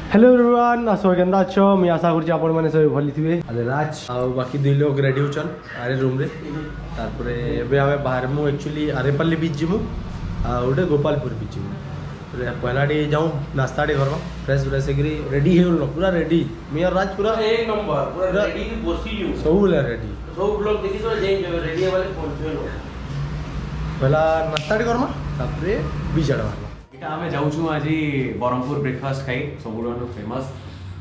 Hello everyone आसो केंदा अच्छो मैं आशा करछि आपण माने सब भली थिबे अरे राज आ बाकी दुई लोग रेडी होचन आरे रूम रे तारपरे एबे हमें बाहर मु एक्चुअली आरेपल्ली बीच जिमु आ ओडे गोपालपुर बीच जिमु रे पहला डे जाऊं नाश्ता डे करबा फ्रेश फ्रेश एग्री रेडी हे होलो पूरा रेडी मैं और राज पूरा एक नंबर पूरा रेडी बसी यू सब ले रेडी सब लोग देखि तो जे रेडी वाले पहुंचे लो पहला नाश्ता डे करबा तारपरे बीच आडवा এটা আমি যাଉଛୁ ଆଜି ବରହମପୁର ବ୍ରେକଫାଷ୍ଟ ଖାଇ ସବୁଠୁ ଫେମସ୍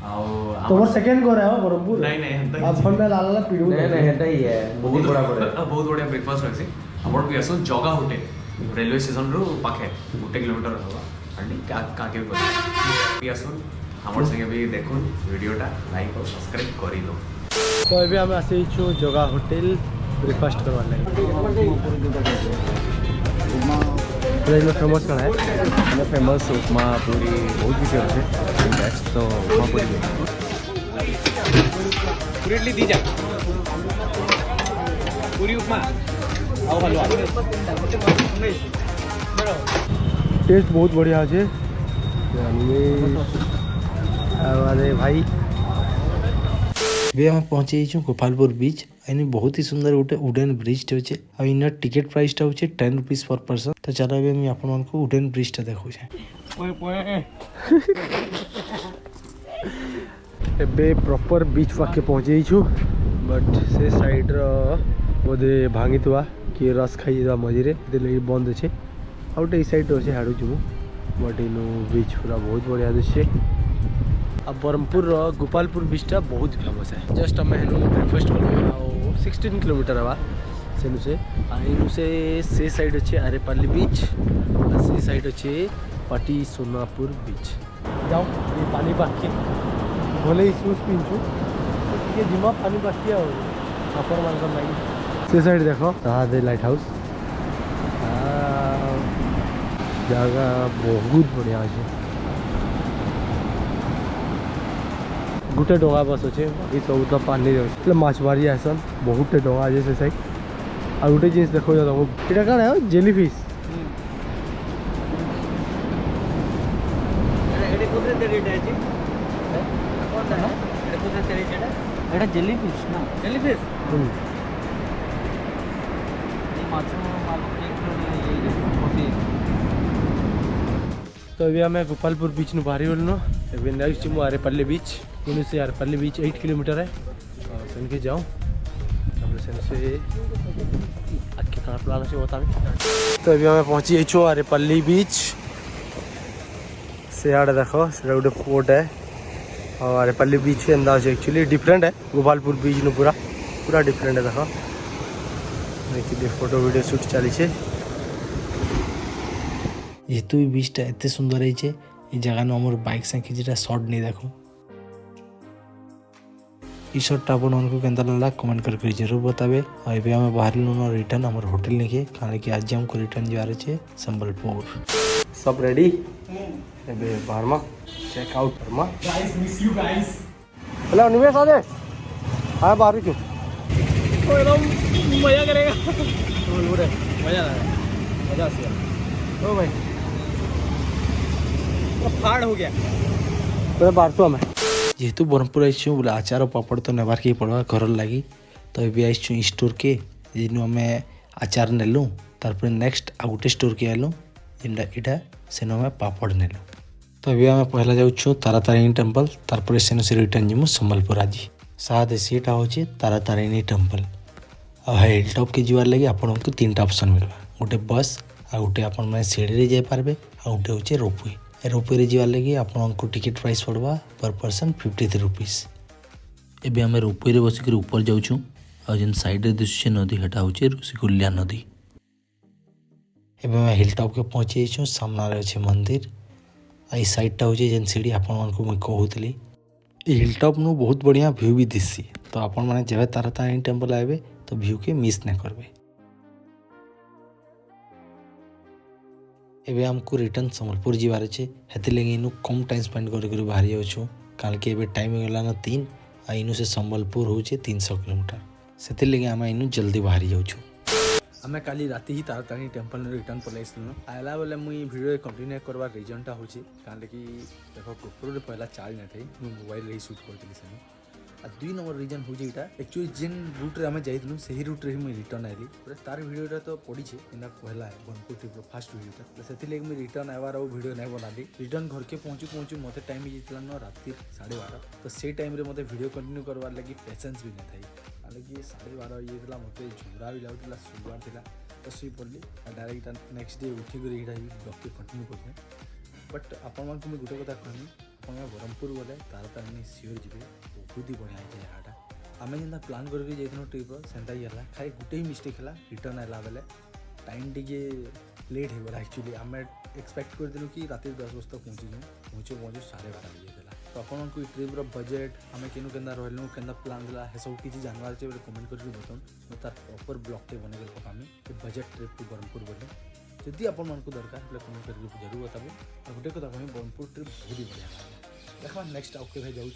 ଆଉ तोर सेकंड को रहा है बरहमपुर ନାଇଁ ନାଇଁ ହେନ୍ତା अब फोन में लाल लाल पीड़ू नहीं नहीं हेटा ही है ବହୁତ बड़ा बड़ा ବହୁତ ବଢ଼ିଆ ବ୍ରେକଫାଷ୍ଟ ଅଛି ଆମର ବି ଆସୁ ଜଗା ହୋଟେଲ ରେଲୱେ ଷ୍ଟେସନରୁ ପାଖେ 1 କିଲୋମିଟର ହେବ ଆଣ୍ଡି କାକେ ବି ଆସୁ ଆମର ସାଙ୍ଗେ ବି ଦେଖୁନ୍ ଭିଡ଼ିଓଟା ଲାଇକ୍ ଆଉ ସବସ୍କ୍ରାଇବ୍ କରିଦो तो अभी हम आसीଛୁ जगह होटल ब्रेकफास्ट करवा लागे फेमस कौन है फेमस उपमा पूरी बहुत किसी अच्छे बेस्ट तो उपमा पूरी पूरी इडली दी जा पूरी उपमा आओ हलवा टेस्ट बहुत बढ़िया अच्छे अरे भाई आम पहुँचे गोपालपुर बीच इन बहुत ही सुंदर गोटे वुडेन ब्रिज टे अच्छे और इन टिकेट प्राइस टा होचे 10 रुपीज पर पर्सन तो चलो अभी हम आपन को वुडेन ब्रिज टा देखु एबे प्रॉपर बीच पाके पहुँचे बट से साइड बोधे भांगी थवा कि रस खाई मझे लगे बंद अच्छे आउटे साइड अच्छे हाड़ू जीवु बट इनु बीच पूरा बहुत बढ़िया दिशे अब ब्रह्मपुर गोपालपुर बीचटा बहुत फेमस है जस्ट आम ब्रेकफास्ट कर 16 किलोमीटर हवा से साइड अच्छे आरेपल्ली बीच से साइड अच्छे पाटी सोनापुर बीच जाओ ये पानी बाकी भले शूज पिंचु टे जिमा पानी बाकी आपण मान से साइड देख दे लाइट हाउस जगह बहुत बढ़िया अच्छे गोटे डोगा बस अच्छे ये सब तो पानी मछमारी आसन बहुत डोगा अच्छे से साइड आ गोटे जिनिस देखो तुमको यहाँ कौन है जेली फिश जेलीफिश ना जेलीफिश तो अभी आम गोपालपुर बीच नु बाहरी गलु अभी नेक्स्ट जीमु आरेपल्ली बीच इन से आरेपल्ली बीच 8 किलोमीटर है से जाऊँ से आगे कहाँ प्लान अच्छे बता तो अभी हमें पहुँची जाइए आरेपल्ली बीच से आड़े देखो से गोटे पोर्ट है और आरेपल्ली बीच एंदा एक्चुअली डिफरेंट है गोपालपुर बीच नु पूरा पूरा डिफरेंट है देखो देखिए फोटो वीडियो शूट चली जेहेतु बीचटा एत सुंदर है जगह आम बाइक से किसी शॉर्ट नहीं देखो ई शॉर्टा आपको केंदा लगा कमेंट करके जरूर बतावे और ये आम बाहर रिटर्न आम होटल नहीं कारण कि आज हमको रिटर्न जावार है संबलपुर सब रेडी एबे बाहरमा चेक आउट करमा guys miss you guys hello निवेश आ जाए हाँ बाहर क्यों एकदम मजा करेगा मजा मजा से ओ भाई फाड़ हो गया पूरा बाहर तो हमें जेहेतु ब्रह्मपुर आई बोले आचार पापड़ तो नेबार के पड़वा घर लगी तो ये आई स्टोर के जिन आम आचार नेलु तार नेक्स्ट आ गोटे स्टोर के आलु जिनटा यहाँ से आम पापड़ नेलु तो अभी आम पहला जाऊँ तारातारिणी टेम्पल तार से रिटर्न जीमु संबलपुर आज साथ सीटा हूँ तारातारिणी टेम्पल और हिल टॉप के जीवार लगे आपको 3टा ऑप्शन मिलवा गोटे बस आ गोटे आप सीढ़ी जापारे आ गोटे हूँ रोपवे रोपवे जीवार लगे आपको टिकेट प्राइस पड़वा पर पर्सन 53 रुपीज एबे आम रोपवे बसिक ऊपर जाऊँ और जेन साइड दिशे नदी हेटा हूँ ऋषिकुल्या नदी एबे आम हिल टॉप के पहुँची जाइए सामने अच्छे मंदिर आई साइडटा हूँ जेन सीढ़ी आपको मुझे कहूली हिल टॉप नु बहुत बढ़िया व्यू भी दिसी तो आपण मैंने जब तारातारिणी टेम्पल आए तो व्यू के मिस नहीं करबे एबे हमको रिटर्न संबलपुर जीवार अच्छे हेती लगे इनू कम टाइम स्पेंड कर बाहरी जाऊँ कारण कि एबे टाइम गला 3 आ इनू से संबलपुर हूँ 300 किलोमीटर से लगे आम इनू जल्दी बाहरी जाऊँ आमे काली राति ही तारातारिणी टेम्पल रिटर्न पलै आसलु आइला बेले मुई वीडियो कंटिन्यू करवार रीजनटा होची कारण कि देखो गोप्रो रे पहला चार्ज न थई मु मोबाइल रे शूट करथिली सेने आ 2 नंबर रीजन हो जेटा एक्चुअली जिन रूट रे आमे जाइतलु सही रूट रे मुई रिटर्न आइली पूरा तार वीडियोटा तो पड़ी छे इना पहला बनपुर ट्रिप रो फर्स्ट वीडियोटा तो सेति लेक मुई रिटर्न आवार और वीडियो नै बनाली रिटर्न घर के पहुंचू मते टाइम ही जितला न राति 12:30 तो से टाइम रे मते वीडियो कंटिन्यू करवार लागि पेशेंस भी नै थई हालांकि 12:30 ये दिला मते झुरा भी लाउतला सुबार थिला तो सुई पड़ली डायरेक्ट नेक्स्ट डे उठी कर एटा ब्लॉग के कंटिन्यू करथे बट आपण मन को गोटे कथा कहनी आपण ब्रह्मपुर गले तारातारिणी सियोर जीवे बहुत ही बढ़िया है जगहटा आम जेनता प्लान करके जाइए ट्रिप सेंता ही है खाली गोटे ही मिस्टेक है रिटर्न आला बेले टाइम टी लेट हो गला एक्चुअली आम एक्सपेक्ट करदेलु कि राति 10 बजे तक पहुँचू 12:30 बजे तो अपन को ट्रिप्र बजेट आम केनु केन्दा रहलु केन्दा प्लान दिला हे सब किसी जानवर अच्छे कमेंट करके बताऊँ मैं तार प्रॉपर ब्लॉग टे बने पकामी बजेट ट्रिप टू ब्रह्मपुर बोले जदि आपण मन को दरकार है कमेंट करके जरूर बताबो और गोटे कथा कहमी ब्रह्मपुर ट्रिप बहुत ही बढ़िया लगे देखा नेक्स्ट आउके भाई जाऊँ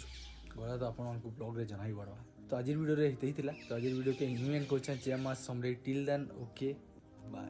गला तो आपण को ब्लॉग रे जनाई पड़वा तो आज वीडियो रे हिते ही थिला तो आज वीडियो के इन्वेंट कर जय मां समरे टिल देन ओके बाय।